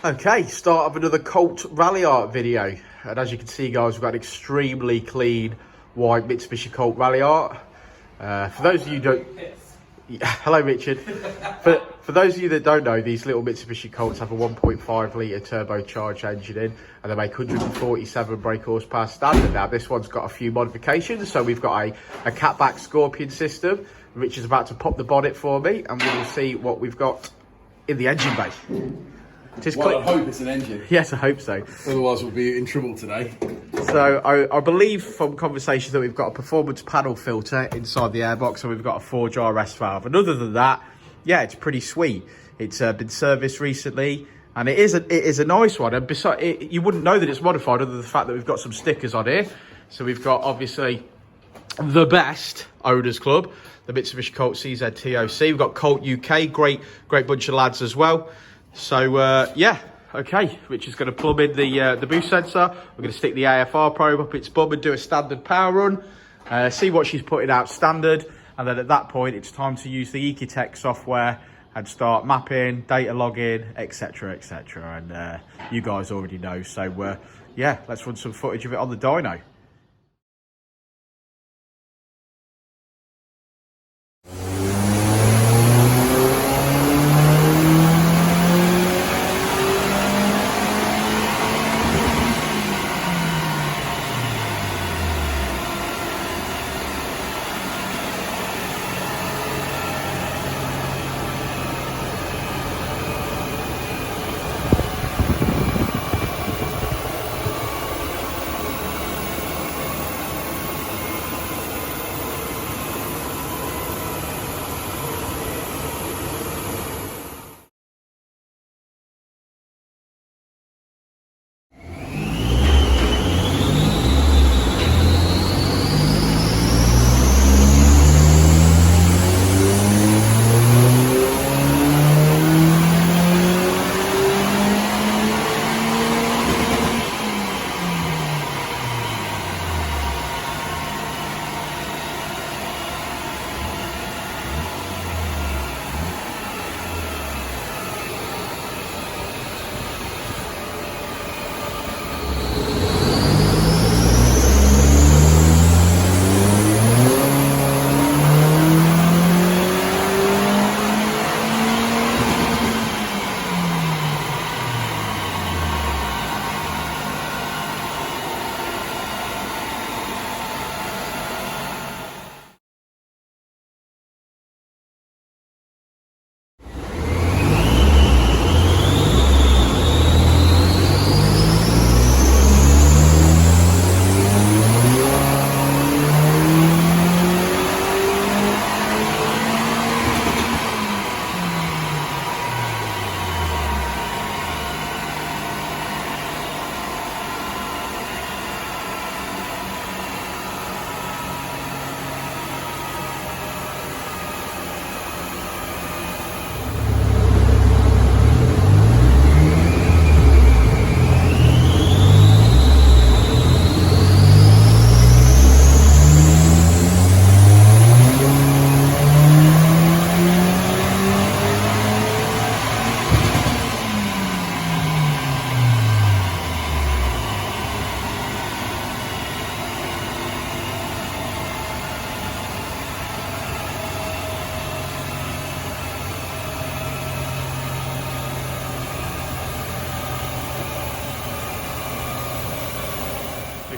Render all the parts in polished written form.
Okay, start of another Colt Ralliart video. And as you can see, guys, we've got an extremely clean white Mitsubishi Colt Ralliart. For those of you who don't... Hello, Richard. For those of you that don't know, these little Mitsubishi Colts have a 1.5 litre turbocharged engine in, and they make 147 brake horsepower standard. Now, this one's got a few modifications. So we've got a catback Scorpion system. Rich is about to pop the bonnet for me, and we will see what we've got in the engine bay. Well, I hope it's an engine. Yes, I hope so. Otherwise, we'll be in trouble today. So I believe from conversations that we've got a performance panel filter inside the airbox, and we've got a 4-jar rest valve. And other than that, yeah, it's pretty sweet. It's been serviced recently, and it is a nice one. And besides, you wouldn't know that it's modified other than the fact that we've got some stickers on here. So we've got obviously the best owners club, the Mitsubishi Colt CZ TOC. We've got Colt UK, great bunch of lads as well. So yeah, okay, Rich is going to plumb in the boost sensor. We're going to stick the AFR probe up its bum and do a standard power run, see what she's putting out standard, and then at that point it's time to use the Ecutek software and start mapping, data logging, etc, etc. And you guys already know, so yeah, let's run some footage of it on the dyno.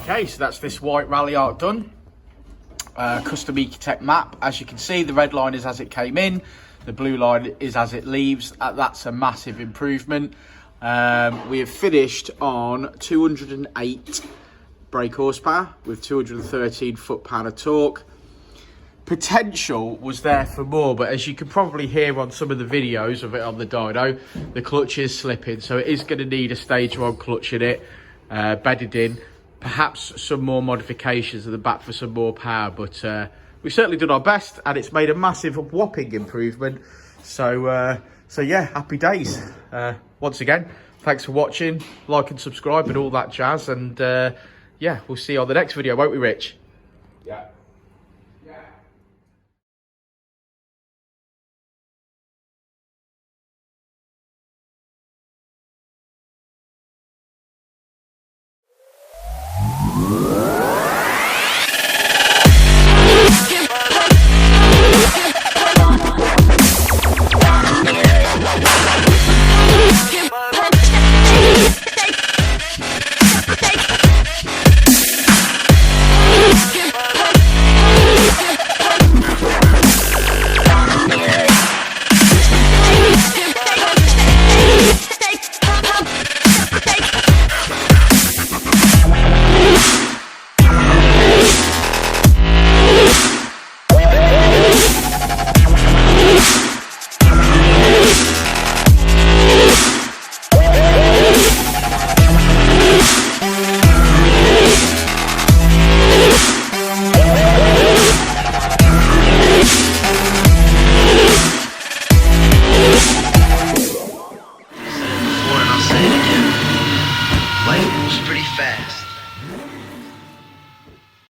Okay, so that's this white Railliart done. Custom Ecutek map. As you can see, the red line is as it came in, the blue line is as it leaves. That's a massive improvement. We have finished on 208 brake horsepower with 213 foot-pound of torque. Potential was there for more, but as you can probably hear on some of the videos of it on the dyno, the clutch is slipping, so it is going to need a stage 1 clutch in it, bedded in. Perhaps some more modifications at the back for some more power, but we've certainly done our best, and it's made a massive whopping improvement. So yeah, happy days. Once again, thanks for watching, like and subscribe and all that jazz, and yeah, we'll see you on the next video, won't we, Rich? Yeah. Life moves pretty fast.